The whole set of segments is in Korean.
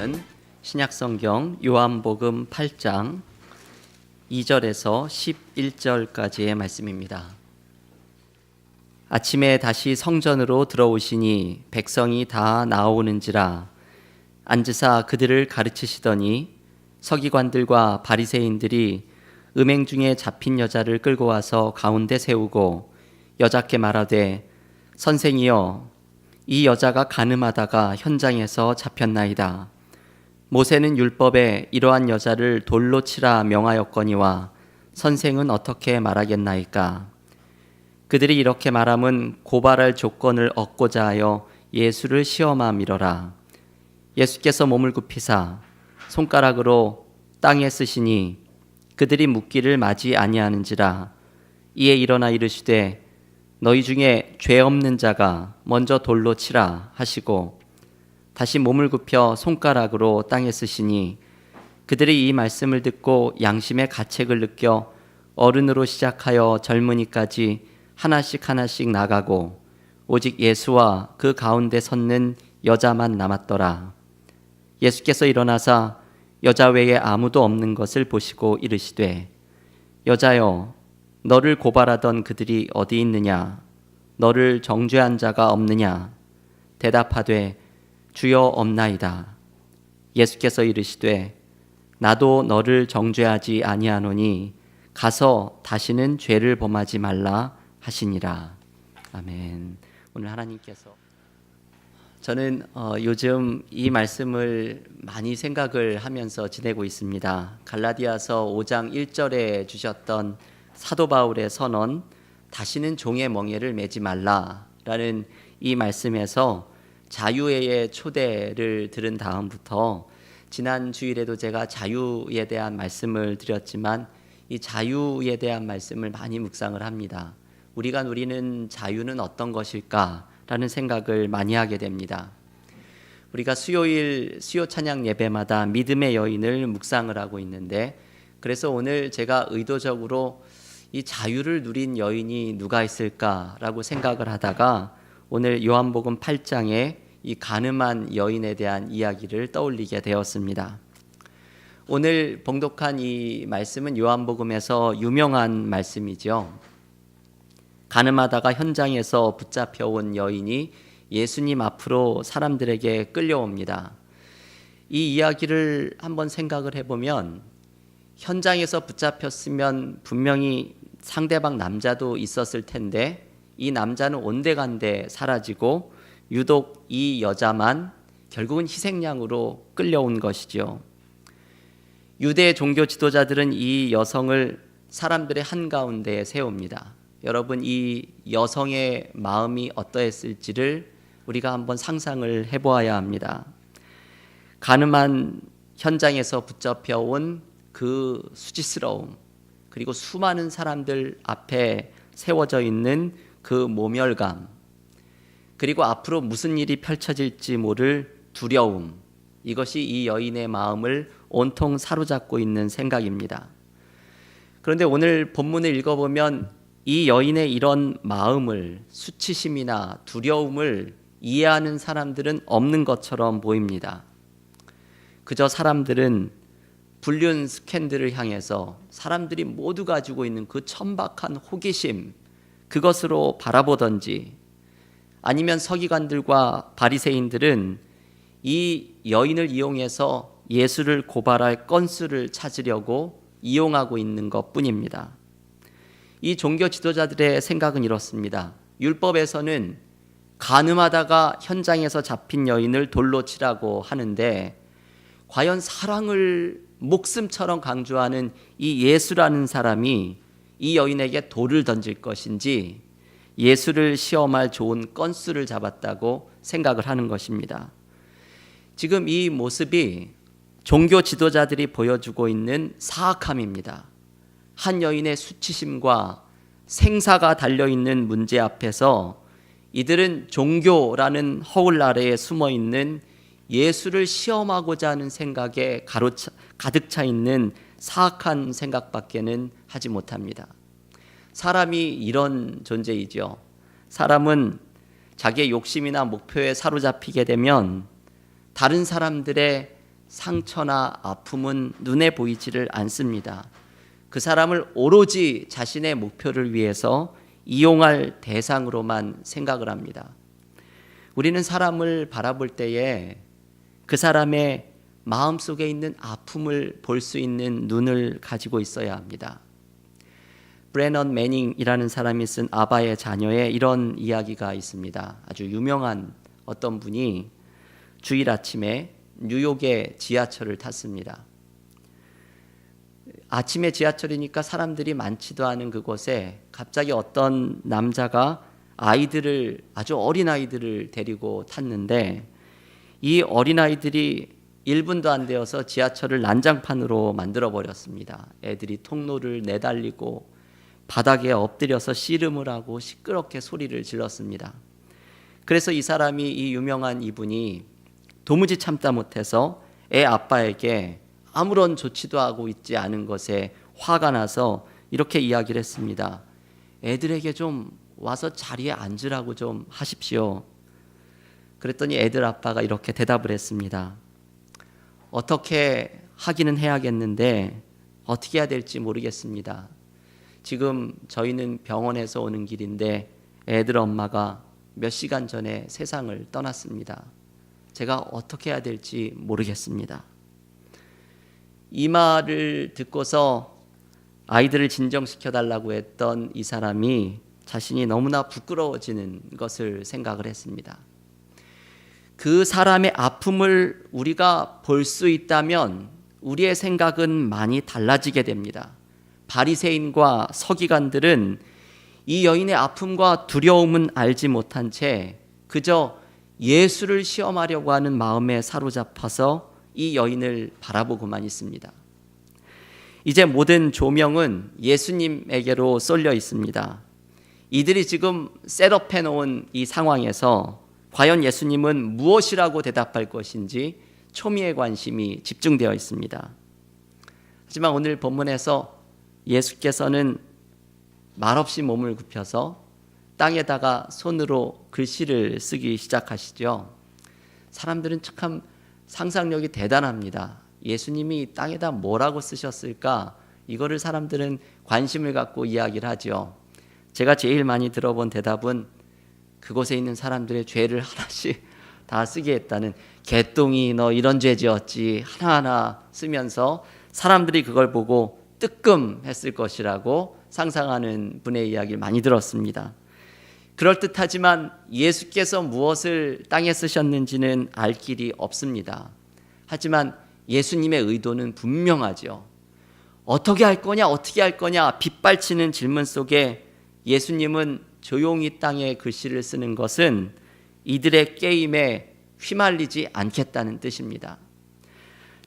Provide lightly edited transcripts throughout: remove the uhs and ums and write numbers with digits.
말씀은 신약성경 요한복음 8장 2절에서 11절까지의 말씀입니다. 아침에 다시 성전으로 들어오시니 백성이 다 나오는지라 앉으사 그들을 가르치시더니 서기관들과 바리새인들이 음행 중에 잡힌 여자를 끌고 와서 가운데 세우고 여자께 말하되 선생이여 이 여자가 간음하다가 현장에서 잡혔나이다. 모세는 율법에 이러한 여자를 돌로 치라 명하였거니와 선생은 어떻게 말하겠나이까? 그들이 이렇게 말함은 고발할 조건을 얻고자 하여 예수를 시험함이러라. 예수께서 몸을 굽히사 손가락으로 땅에 쓰시니 그들이 묻기를 마지 아니하는지라. 이에 일어나 이르시되 너희 중에 죄 없는 자가 먼저 돌로 치라 하시고 다시 몸을 굽혀 손가락으로 땅에 쓰시니 그들이 이 말씀을 듣고 양심의 가책을 느껴 어른으로 시작하여 젊은이까지 하나씩 하나씩 나가고 오직 예수와 그 가운데 섰는 여자만 남았더라. 예수께서 일어나사 여자 외에 아무도 없는 것을 보시고 이르시되 여자여 너를 고발하던 그들이 어디 있느냐? 너를 정죄한 자가 없느냐? 대답하되 주여 없나이다. 예수께서 이르시되 나도 너를 정죄하지 아니하노니 가서 다시는 죄를 범하지 말라 하시니라. 아멘. 오늘 하나님께서 저는 요즘 이 말씀을 많이 생각을 하면서 지내고 있습니다. 갈라디아서 5장 1절에 주셨던 사도 바울의 선언, 다시는 종의 멍에를 매지 말라라는 이 말씀에서 자유의 초대를 들은 다음부터 지난 주일에도 제가 자유에 대한 말씀을 드렸지만 이 자유에 대한 말씀을 많이 묵상을 합니다. 우리가 누리는 자유는 어떤 것일까라는 생각을 많이 하게 됩니다. 우리가 수요일 수요 찬양 예배마다 믿음의 여인을 묵상을 하고 있는데 그래서 오늘 제가 의도적으로 이 자유를 누린 여인이 누가 있을까라고 생각을 하다가 오늘 요한복음 8장에 이 간음한 여인에 대한 이야기를 떠올리게 되었습니다. 오늘 봉독한 이 말씀은 요한복음에서 유명한 말씀이죠. 간음하다가 현장에서 붙잡혀온 여인이 예수님 앞으로 사람들에게 끌려옵니다. 이 이야기를 한번 생각을 해보면 현장에서 붙잡혔으면 분명히 상대방 남자도 있었을 텐데 이 남자는 온데간데 사라지고 유독 이 여자만 결국은 희생양으로 끌려온 것이죠. 유대 종교 지도자들은 이 여성을 사람들의 한가운데에 세웁니다. 여러분, 이 여성의 마음이 어떠했을지를 우리가 한번 상상을 해보아야 합니다. 간음한 현장에서 붙잡혀온 그 수치스러움, 그리고 수많은 사람들 앞에 세워져 있는 그 모멸감, 그리고 앞으로 무슨 일이 펼쳐질지 모를 두려움, 이것이 이 여인의 마음을 온통 사로잡고 있는 생각입니다. 그런데 오늘 본문을 읽어보면 이 여인의 이런 마음을, 수치심이나 두려움을 이해하는 사람들은 없는 것처럼 보입니다. 그저 사람들은 불륜 스캔들을 향해서 사람들이 모두 가지고 있는 그 천박한 호기심, 그것으로 바라보던지 아니면 서기관들과 바리새인들은 이 여인을 이용해서 예수를 고발할 건수를 찾으려고 이용하고 있는 것뿐입니다. 이 종교 지도자들의 생각은 이렇습니다. 율법에서는 간음하다가 현장에서 잡힌 여인을 돌로 치라고 하는데 과연 사랑을 목숨처럼 강조하는 이 예수라는 사람이 이 여인에게 돌을 던질 것인지 예수를 시험할 좋은 건수를 잡았다고 생각을 하는 것입니다. 지금 이 모습이 종교 지도자들이 보여주고 있는 사악함입니다. 한 여인의 수치심과 생사가 달려있는 문제 앞에서 이들은 종교라는 허울 아래에 숨어있는 예수를 시험하고자 하는 생각에 가득 차 있는 사악한 생각밖에는 하지 못합니다. 사람이 이런 존재이죠. 사람은 자기의 욕심이나 목표에 사로잡히게 되면 다른 사람들의 상처나 아픔은 눈에 보이지를 않습니다. 그 사람을 오로지 자신의 목표를 위해서 이용할 대상으로만 생각을 합니다. 우리는 사람을 바라볼 때에 그 사람의 마음속에 있는 아픔을 볼 수 있는 눈을 가지고 있어야 합니다. 브래넌 매닝이라는 사람이 쓴 아바의 자녀에 이런 이야기가 있습니다. 아주 유명한 어떤 분이 주일 아침에 뉴욕의 지하철을 탔습니다. 아침에 지하철이니까 사람들이 많지도 않은 그곳에 갑자기 어떤 남자가 아주 어린 아이들을 데리고 탔는데, 이 어린 아이들이 1분도 안 되어서 지하철을 난장판으로 만들어 버렸습니다. 애들이 통로를 내달리고 바닥에 엎드려서 씨름을 하고 시끄럽게 소리를 질렀습니다. 그래서 이 유명한 이분이 도무지 참다 못해서 애 아빠에게 아무런 조치도 하고 있지 않은 것에 화가 나서 이렇게 이야기를 했습니다. 애들에게 좀 와서 자리에 앉으라고 좀 하십시오. 그랬더니 애들 아빠가 이렇게 대답을 했습니다. 어떻게 하기는 해야겠는데 어떻게 해야 될지 모르겠습니다. 지금 저희는 병원에서 오는 길인데 애들 엄마가 몇 시간 전에 세상을 떠났습니다. 제가 어떻게 해야 될지 모르겠습니다. 이 말을 듣고서 아이들을 진정시켜 달라고 했던 이 사람이 자신이 너무나 부끄러워지는 것을 생각을 했습니다. 그 사람의 아픔을 우리가 볼 수 있다면 우리의 생각은 많이 달라지게 됩니다. 바리새인과 서기관들은 이 여인의 아픔과 두려움은 알지 못한 채 그저 예수를 시험하려고 하는 마음에 사로잡혀서 이 여인을 바라보고만 있습니다. 이제 모든 조명은 예수님에게로 쏠려 있습니다. 이들이 지금 셋업해 놓은 이 상황에서 과연 예수님은 무엇이라고 대답할 것인지 초미의 관심이 집중되어 있습니다. 하지만 오늘 본문에서 예수께서는 말없이 몸을 굽혀서 땅에다가 손으로 글씨를 쓰기 시작하시죠. 사람들은 참 상상력이 대단합니다. 예수님이 땅에다 뭐라고 쓰셨을까? 이거를 사람들은 관심을 갖고 이야기를 하죠. 제가 제일 많이 들어본 대답은 그곳에 있는 사람들의 죄를 하나씩 다 쓰게 했다는, 개똥이 너 이런 죄 지었지 하나하나 쓰면서 사람들이 그걸 보고 뜨끔했을 것이라고 상상하는 분의 이야기를 많이 들었습니다. 그럴듯하지만 예수께서 무엇을 땅에 쓰셨는지는 알 길이 없습니다. 하지만 예수님의 의도는 분명하죠. 어떻게 할 거냐 빗발치는 질문 속에 예수님은 조용히 땅에 글씨를 쓰는 것은 이들의 게임에 휘말리지 않겠다는 뜻입니다.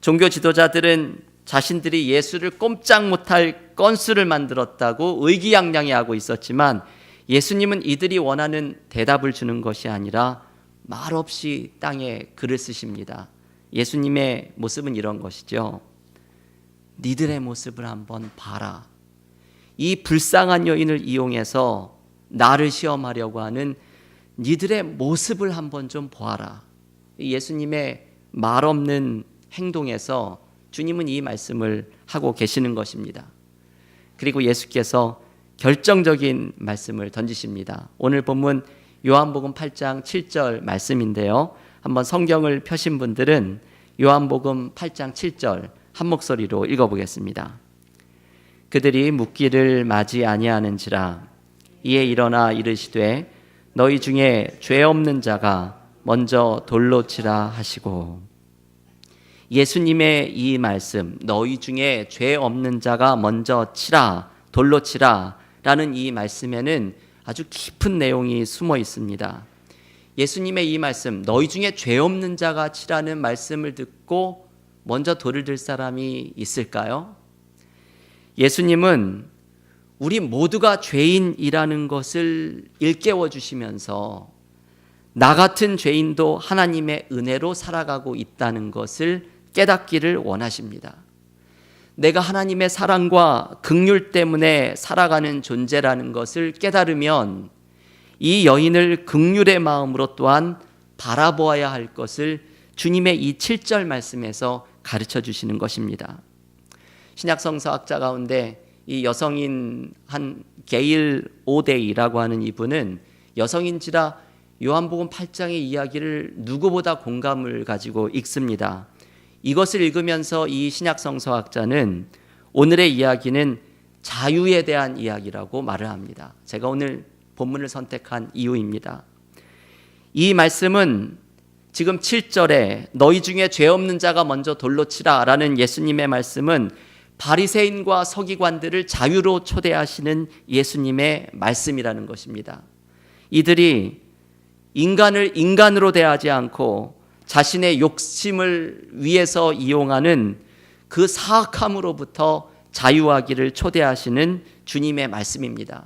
종교 지도자들은 자신들이 예수를 꼼짝 못할 건수를 만들었다고 의기양양해하고 있었지만 예수님은 이들이 원하는 대답을 주는 것이 아니라 말없이 땅에 글을 쓰십니다. 예수님의 모습은 이런 것이죠. 니들의 모습을 한번 봐라. 이 불쌍한 여인을 이용해서 나를 시험하려고 하는 니들의 모습을 한번 좀 보아라. 예수님의 말없는 행동에서 주님은 이 말씀을 하고 계시는 것입니다. 그리고 예수께서 결정적인 말씀을 던지십니다. 오늘 본문 요한복음 8장 7절 말씀인데요. 한번 성경을 펴신 분들은 요한복음 8장 7절 한 목소리로 읽어보겠습니다. 그들이 묻기를 마지 아니하는지라. 이에 일어나 이르시되 너희 중에 죄 없는 자가 먼저 돌로 치라 하시고, 예수님의 이 말씀, 너희 중에 죄 없는 자가 먼저 치라, 돌로 치라 라는 이 말씀에는 아주 깊은 내용이 숨어 있습니다. 예수님의 이 말씀, 너희 중에 죄 없는 자가 치라는 말씀을 듣고 먼저 돌을 들 사람이 있을까요? 예수님은 우리 모두가 죄인이라는 것을 일깨워 주시면서 나 같은 죄인도 하나님의 은혜로 살아가고 있다는 것을 깨닫기를 원하십니다. 내가 하나님의 사랑과 긍휼 때문에 살아가는 존재라는 것을 깨달으면 이 여인을 긍휼의 마음으로 또한 바라보아야 할 것을 주님의 이 7절 말씀에서 가르쳐 주시는 것입니다. 신약 성서학자 가운데 이 여성인 한 게일 오데이라고 하는 이분은 여성인지라 요한복음 8장의 이야기를 누구보다 공감을 가지고 읽습니다. 이것을 읽으면서 이 신약 성서학자는 오늘의 이야기는 자유에 대한 이야기라고 말을 합니다. 제가 오늘 본문을 선택한 이유입니다. 이 말씀은 지금 7절에 너희 중에 죄 없는 자가 먼저 돌로 치라 라는 예수님의 말씀은 바리새인과 서기관들을 자유로 초대하시는 예수님의 말씀이라는 것입니다. 이들이 인간을 인간으로 대하지 않고 자신의 욕심을 위해서 이용하는 그 사악함으로부터 자유하기를 초대하시는 주님의 말씀입니다.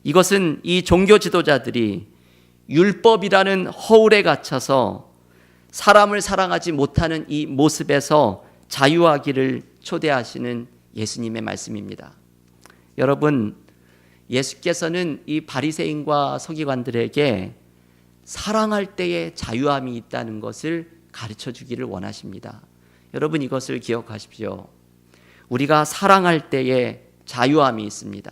이것은 이 종교 지도자들이 율법이라는 허울에 갇혀서 사람을 사랑하지 못하는 이 모습에서 자유하기를 초대하시는 예수님의 말씀입니다. 여러분, 예수께서는 이 바리새인과 서기관들에게 사랑할 때에 자유함이 있다는 것을 가르쳐 주기를 원하십니다. 여러분, 이것을 기억하십시오. 우리가 사랑할 때에 자유함이 있습니다.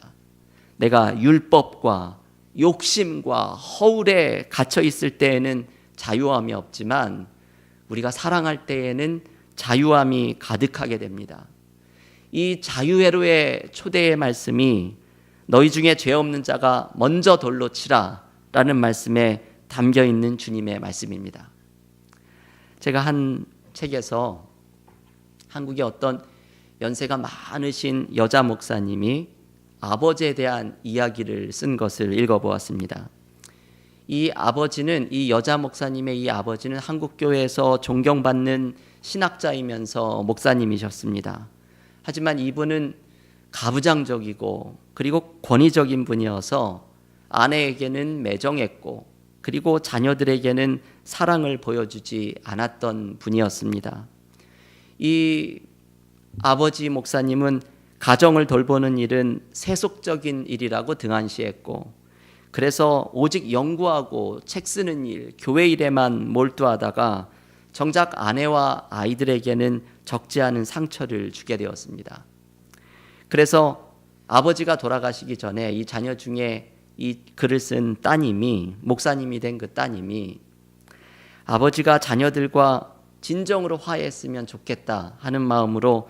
내가 율법과 욕심과 허울에 갇혀 있을 때에는 자유함이 없지만 우리가 사랑할 때에는 자유함이 가득하게 됩니다. 이 자유회로의 초대의 말씀이 너희 중에 죄 없는 자가 먼저 돌로 치라 라는 말씀에 담겨 있는 주님의 말씀입니다. 제가 한 책에서 한국의 어떤 연세가 많으신 여자 목사님이 아버지에 대한 이야기를 쓴 것을 읽어보았습니다. 이 아버지는, 이 여자 목사님의 이 아버지는 한국교회에서 존경받는 신학자이면서 목사님이셨습니다. 하지만 이분은 가부장적이고 그리고 권위적인 분이어서 아내에게는 매정했고 그리고 자녀들에게는 사랑을 보여주지 않았던 분이었습니다. 이 아버지 목사님은 가정을 돌보는 일은 세속적인 일이라고 등한시했고 그래서 오직 연구하고 책 쓰는 일, 교회 일에만 몰두하다가 정작 아내와 아이들에게는 적지 않은 상처를 주게 되었습니다. 그래서 아버지가 돌아가시기 전에 이 자녀 중에 이 글을 쓴 따님이, 목사님이 된 그 따님이 아버지가 자녀들과 진정으로 화해했으면 좋겠다 하는 마음으로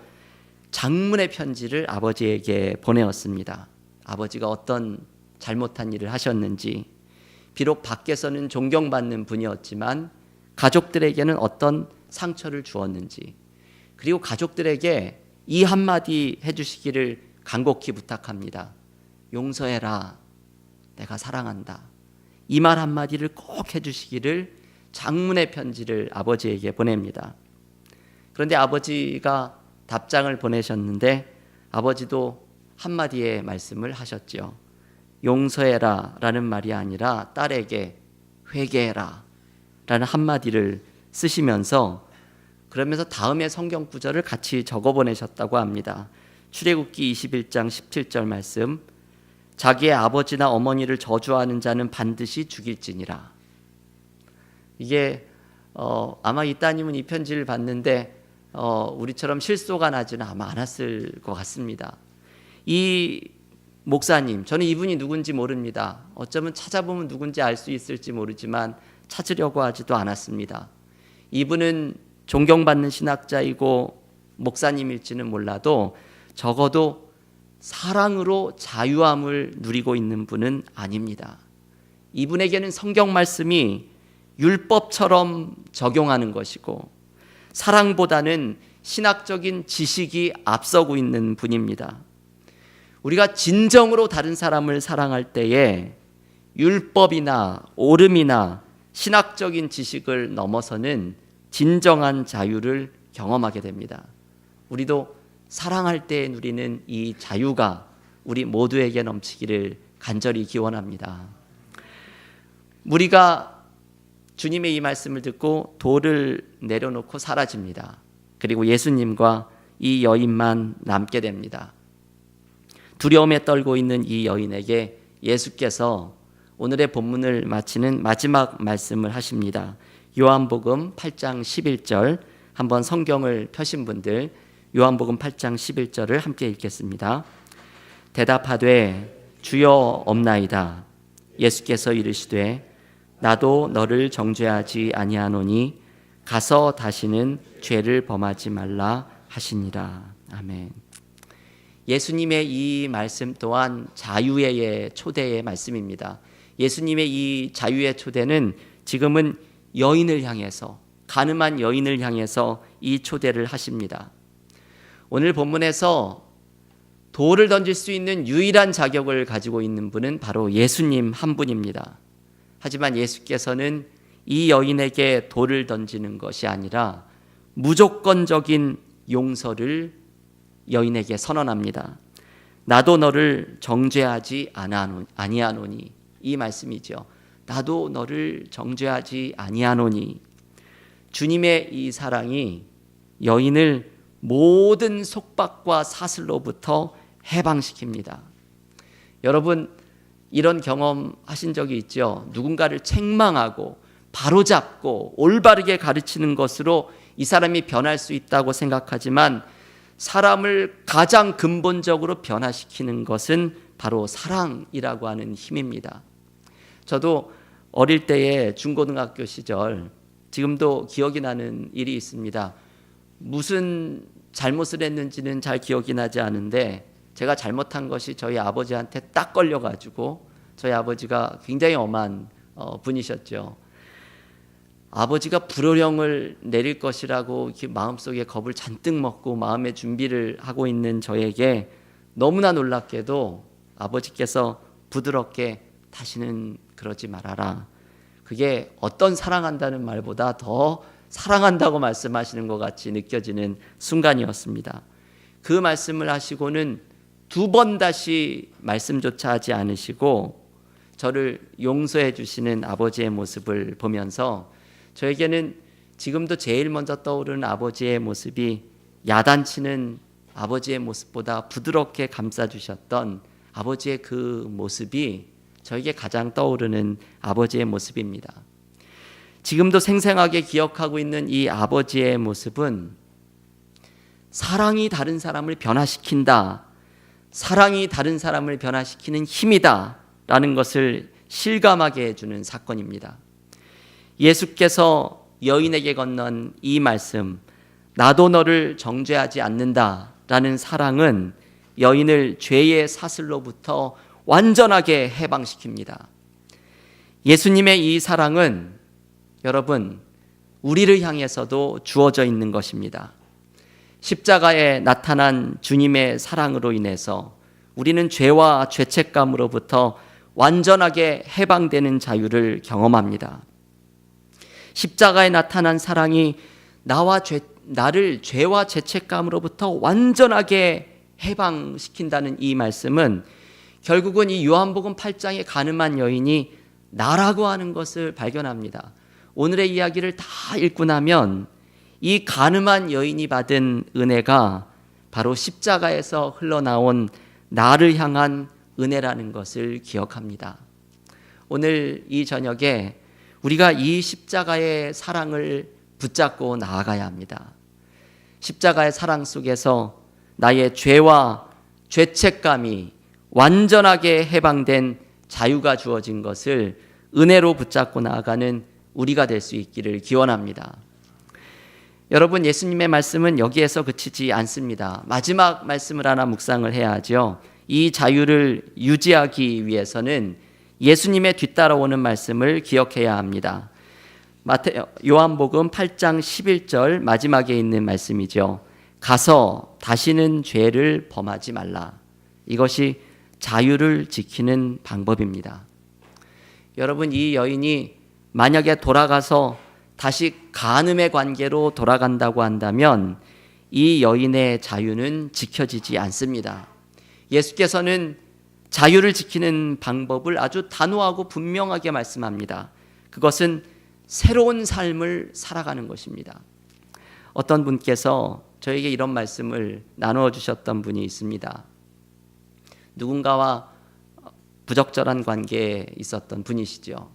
장문의 편지를 아버지에게 보내었습니다. 아버지가 어떤 잘못한 일을 하셨는지, 비록 밖에서는 존경받는 분이었지만 가족들에게는 어떤 상처를 주었는지, 그리고 가족들에게 이 한마디 해주시기를 간곡히 부탁합니다. 용서해라, 내가 사랑한다. 이 말 한마디를 꼭 해주시기를 장문의 편지를 아버지에게 보냅니다. 그런데 아버지가 답장을 보내셨는데 아버지도 한마디의 말씀을 하셨죠. 용서해라 라는 말이 아니라 딸에게 회개해라 라는 한마디를 쓰시면서 그러면서 다음에 성경 구절을 같이 적어 보내셨다고 합니다. 출애굽기 21장 17절 말씀, 자기의 아버지나 어머니를 저주하는 자는 반드시 죽일지니라. 이게 아마 이 따님은 이 편지를 봤는데 우리처럼 실소가 나지는 아마 않았을 것 같습니다. 이 목사님, 저는 이분이 누군지 모릅니다. 어쩌면 찾아보면 누군지 알 수 있을지 모르지만 찾으려고 하지도 않았습니다. 이분은 존경받는 신학자이고 목사님일지는 몰라도 적어도 사랑으로 자유함을 누리고 있는 분은 아닙니다. 이분에게는 성경 말씀이 율법처럼 적용하는 것이고 사랑보다는 신학적인 지식이 앞서고 있는 분입니다. 우리가 진정으로 다른 사람을 사랑할 때에 율법이나 오름이나 신학적인 지식을 넘어서는 진정한 자유를 경험하게 됩니다. 우리도 사랑할 때 누리는 이 자유가 우리 모두에게 넘치기를 간절히 기원합니다. 무리가 주님의 이 말씀을 듣고 돌을 내려놓고 사라집니다. 그리고 예수님과 이 여인만 남게 됩니다. 두려움에 떨고 있는 이 여인에게 예수께서 오늘의 본문을 마치는 마지막 말씀을 하십니다. 요한복음 8장 11절, 한번 성경을 펴신 분들 요한복음 8장 11절을 함께 읽겠습니다. 대답하되 주여 없나이다. 예수께서 이르시되 나도 너를 정죄하지 아니하노니 가서 다시는 죄를 범하지 말라 하시니라. 아멘. 예수님의 이 말씀 또한 자유의 초대의 말씀입니다. 예수님의 이 자유의 초대는 지금은 여인을 향해서, 가늠한 여인을 향해서 이 초대를 하십니다. 오늘 본문에서 돌을 던질 수 있는 유일한 자격을 가지고 있는 분은 바로 예수님 한 분입니다. 하지만 예수께서는 이 여인에게 돌을 던지는 것이 아니라 무조건적인 용서를 여인에게 선언합니다. 나도 너를 정죄하지 아니하노니, 이 말씀이죠. 나도 너를 정죄하지 아니하노니. 주님의 이 사랑이 여인을 모든 속박과 사슬로부터 해방시킵니다. 여러분, 이런 경험 하신 적이 있죠? 누군가를 책망하고 바로잡고 올바르게 가르치는 것으로 이 사람이 변할 수 있다고 생각하지만 사람을 가장 근본적으로 변화시키는 것은 바로 사랑이라고 하는 힘입니다. 저도 어릴 때의 중고등학교 시절, 지금도 기억이 나는 일이 있습니다. 무슨 잘못을 했는지는 잘 기억이 나지 않은데 제가 잘못한 것이 저희 아버지한테 딱 걸려가지고, 저희 아버지가 굉장히 엄한 분이셨죠. 아버지가 불호령을 내릴 것이라고 이렇게 마음속에 겁을 잔뜩 먹고 마음의 준비를 하고 있는 저에게 너무나 놀랍게도 아버지께서 부드럽게 다시는 그러지 말아라. 그게 어떤 사랑한다는 말보다 더 사랑한다고 말씀하시는 것 같이 느껴지는 순간이었습니다. 그 말씀을 하시고는 두 번 다시 말씀조차 하지 않으시고 저를 용서해 주시는 아버지의 모습을 보면서 저에게는 지금도 제일 먼저 떠오르는 아버지의 모습이 야단치는 아버지의 모습보다 부드럽게 감싸주셨던 아버지의 그 모습이 저에게 가장 떠오르는 아버지의 모습입니다. 지금도 생생하게 기억하고 있는 이 아버지의 모습은 사랑이 다른 사람을 변화시킨다, 사랑이 다른 사람을 변화시키는 힘이다 라는 것을 실감하게 해주는 사건입니다. 예수께서 여인에게 건넌 이 말씀, 나도 너를 정죄하지 않는다 라는 사랑은 여인을 죄의 사슬로부터 완전하게 해방시킵니다. 예수님의 이 사랑은 여러분, 우리를 향해서도 주어져 있는 것입니다. 십자가에 나타난 주님의 사랑으로 인해서 우리는 죄와 죄책감으로부터 완전하게 해방되는 자유를 경험합니다. 십자가에 나타난 사랑이 나를 죄와 죄책감으로부터 완전하게 해방시킨다는 이 말씀은 결국은 이 요한복음 8장의 가늠한 여인이 나라고 하는 것을 발견합니다. 오늘의 이야기를 다 읽고 나면 이 가늠한 여인이 받은 은혜가 바로 십자가에서 흘러나온 나를 향한 은혜라는 것을 기억합니다. 오늘 이 저녁에 우리가 이 십자가의 사랑을 붙잡고 나아가야 합니다. 십자가의 사랑 속에서 나의 죄와 죄책감이 완전하게 해방된 자유가 주어진 것을 은혜로 붙잡고 나아가는 우리가 될 수 있기를 기원합니다. 여러분, 예수님의 말씀은 여기에서 그치지 않습니다. 마지막 말씀을 하나 묵상을 해야 하죠. 이 자유를 유지하기 위해서는 예수님의 뒤따라오는 말씀을 기억해야 합니다. 요한복음 8장 11절 마지막에 있는 말씀이죠. 가서 다시는 죄를 범하지 말라. 이것이 자유를 지키는 방법입니다. 여러분, 이 여인이 만약에 돌아가서 다시 간음의 관계로 돌아간다고 한다면 이 여인의 자유는 지켜지지 않습니다. 예수께서는 자유를 지키는 방법을 아주 단호하고 분명하게 말씀합니다. 그것은 새로운 삶을 살아가는 것입니다. 어떤 분께서 저에게 이런 말씀을 나누어 주셨던 분이 있습니다. 누군가와 부적절한 관계에 있었던 분이시죠.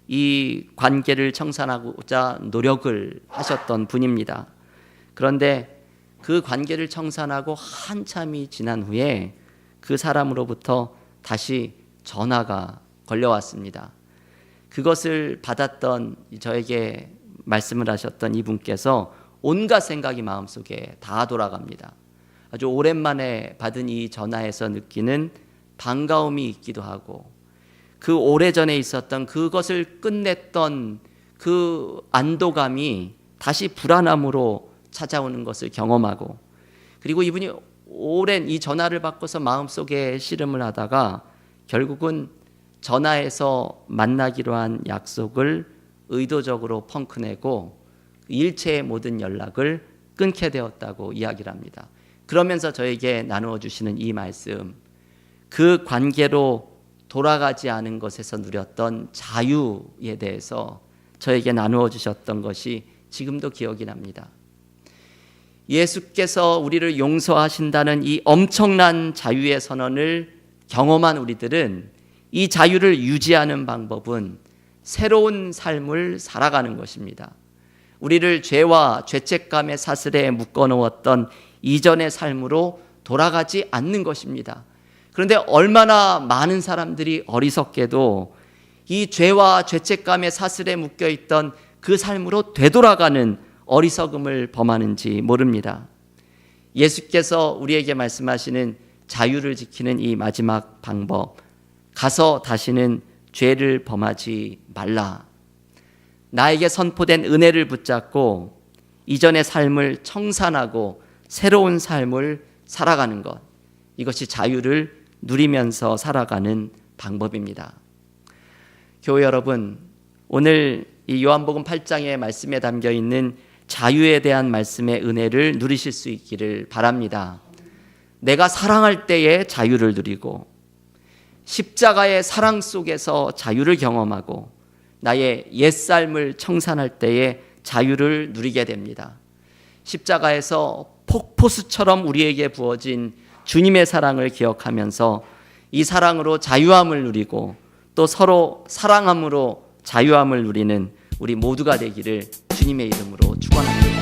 이 관계를 청산하고자 노력을 하셨던 분입니다. 그런데 그 관계를 청산하고 한참이 지난 후에 그 사람으로부터 다시 전화가 걸려왔습니다. 그것을 받았던 저에게 말씀을 하셨던 이분께서 온갖 생각이 마음속에 다 돌아갑니다. 아주 오랜만에 받은 이 전화에서 느끼는 반가움이 있기도 하고, 그 오래전에 있었던 그것을 끝냈던 그 안도감이 다시 불안함으로 찾아오는 것을 경험하고, 그리고 이분이 오랜 이 전화를 받고서 마음속에 씨름을 하다가 결국은 전화해서 만나기로 한 약속을 의도적으로 펑크내고 일체의 모든 연락을 끊게 되었다고 이야기를 합니다. 그러면서 저에게 나누어 주시는 이 말씀, 그 관계로 돌아가지 않은 것에서 누렸던 자유에 대해서 저에게 나누어 주셨던 것이 지금도 기억이 납니다. 예수께서 우리를 용서하신다는 이 엄청난 자유의 선언을 경험한 우리들은 이 자유를 유지하는 방법은 새로운 삶을 살아가는 것입니다. 우리를 죄와 죄책감의 사슬에 묶어놓았던 이전의 삶으로 돌아가지 않는 것입니다. 그런데 얼마나 많은 사람들이 어리석게도 이 죄와 죄책감의 사슬에 묶여있던 그 삶으로 되돌아가는 어리석음을 범하는지 모릅니다. 예수께서 우리에게 말씀하시는 자유를 지키는 이 마지막 방법, 가서 다시는 죄를 범하지 말라. 나에게 선포된 은혜를 붙잡고 이전의 삶을 청산하고 새로운 삶을 살아가는 것, 이것이 자유를 누리면서 살아가는 방법입니다. 교회 여러분, 오늘 이 요한복음 8장의 말씀에 담겨 있는 자유에 대한 말씀의 은혜를 누리실 수 있기를 바랍니다. 내가 사랑할 때에 자유를 누리고 십자가의 사랑 속에서 자유를 경험하고 나의 옛삶을 청산할 때에 자유를 누리게 됩니다. 십자가에서 폭포수처럼 우리에게 부어진 주님의 사랑을 기억하면서 이 사랑으로 자유함을 누리고 또 서로 사랑함으로 자유함을 누리는 우리 모두가 되기를 주님의 이름으로 축원합니다.